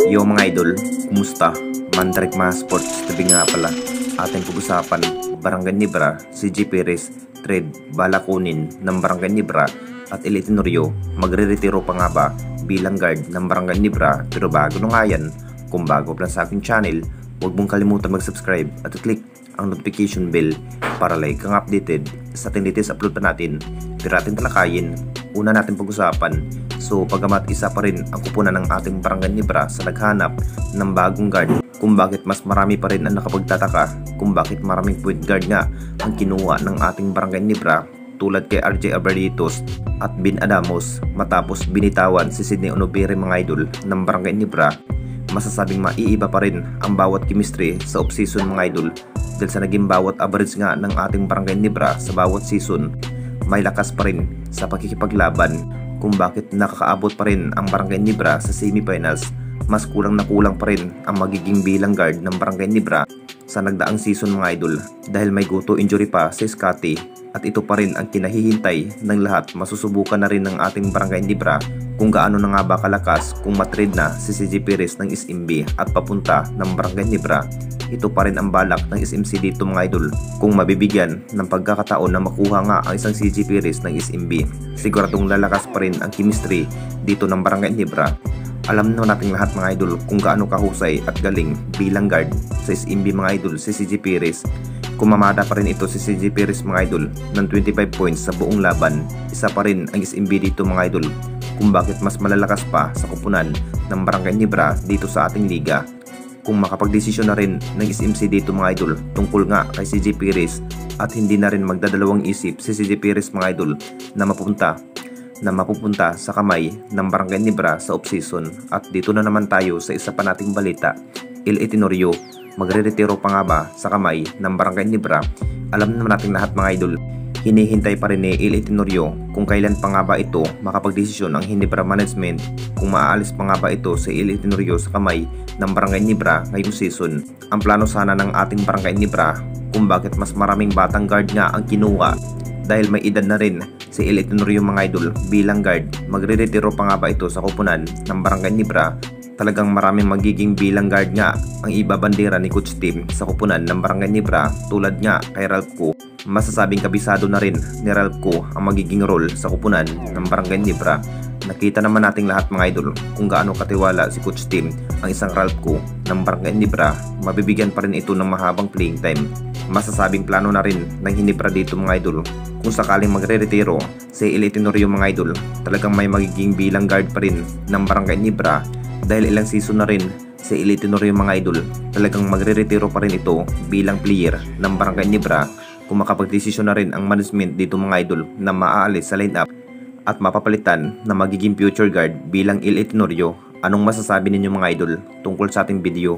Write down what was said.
Yo mga idol, kumusta? Mandrake mga sports, tabi nga pala. Ating pag-usapan, Barangay Nibra, CJ Perez, trade, bala kunin ng Barangay Nibra at Elite Tenorio, magre-retiro pa nga ba bilang guard ng Barangay Nibra. Pero bago na nga yan, kung bago pa lang sa aking channel, huwag mong kalimutan mag-subscribe at click ang notification bell para like kang updated sa ating latest upload pa natin. Pero ating talakayin, una natin pag-usapan. So pagamat isa pa rin ang kupunan ng ating Barangay Nibra sa naghanap ng bagong guard, kung bakit mas marami pa rin ang nakapagtataka kung bakit maraming point guard nga ang kinuha ng ating Barangay Nibra tulad kay RJ Abarritos at Bin Adamos matapos binitawan si Sydney Onobere mga idol ng Barangay Nibra. Masasabing maiiba pa rin ang bawat chemistry sa off-season mga idol dahil sa naging bawat average nga ng ating Barangay Nibra sa bawat season, may lakas pa rin sa pakikipaglaban kung bakit nakakaabot pa rin ang Barangay Nibra sa semifinals. Mas kulang na kulang pa rin ang magiging bilang guard ng Barangay Nibra sa nagdaang season mga idol dahil may guto injury pa si Scotty at ito pa rin ang kinahihintay ng lahat. Masusubukan na rin ng ating Barangay Nibra kung gaano na nga ba kalakas kung matrade na si CJ Perez ng SMB at papunta ng Barangay Nibra. Ito pa rin ang balak ng SMC dito mga idol kung mabibigyan ng pagkakataon na makuha nga ang isang CJ Perez ng SMB. Siguradong lalakas pa rin ang chemistry dito ng Barangay Nibra. Alam na nating lahat mga idol kung gaano kahusay at galing bilang guard sa SMB mga idol si CJ Perez. Kumamada pa rin ito si CJ Perez mga idol ng 25 points sa buong laban. Isa pa rin ang SMB dito mga idol kung bakit mas malalakas pa sa kupunan ng Barangay Nibra dito sa ating liga. Kung makapagdesisyon na rin ng SMC dito mga idol tungkol nga kay CJ Perez at hindi na rin magdadalawang isip si CJ Perez mga idol na mapupunta sa kamay ng Barangay Nibra sa off-season. At dito na naman tayo sa isa pa nating balita, Elite Tenorio, magre-retiro pa nga ba sa kamay ng Barangay Nibra? Alam naman nating lahat mga idol, hinihintay pa rin ni Elite Tenorio kung kailan pa nga ba ito makapagdesisyon ang Ginebra Management kung maaalis pa nga ba ito sa Elite Tenorio sa kamay ng Barangay Nibra ngayong season. Ang plano sana ng ating Barangay Nibra kung bakit mas maraming batang guard nga ang kinuha dahil may edad na rin si Elite Tenorio mga idol bilang guard, magre-retiro pa nga ba ito sa kupunan ng Barangay Nibra. Talagang maraming magiging bilang guard nga ang ibabandera ni Coach Tim sa kupunan ng Barangay Nibra tulad nga kay Ralph Ko. Masasabing kabisado na rin ni Ralph Ko ang magiging role sa kupunan ng Barangay Nibra. Nakita naman nating lahat mga idol kung gaano katiwala si Coach Tim ang isang Ralph Ko ng Barangay Nibra. Mabibigyan pa rin ito ng mahabang playing time. Masasabing plano na rin ng Ginebra dito mga idol kung sakaling magre-retiro si Elite Tenorio mga idol. Talagang may magiging bilang guard pa rin ng Barangay Nibra dahil ilang season na rin si Elite Tenorio mga idol. Talagang magre-retiro pa rin ito bilang player ng Barangay Nibra kung makapagdesisyon na rin ang management dito mga idol na maaalis sa lineup at mapapalitan na magiging future guard bilang Elite Tenorio. Anong masasabi ninyo mga idol tungkol sa ating video?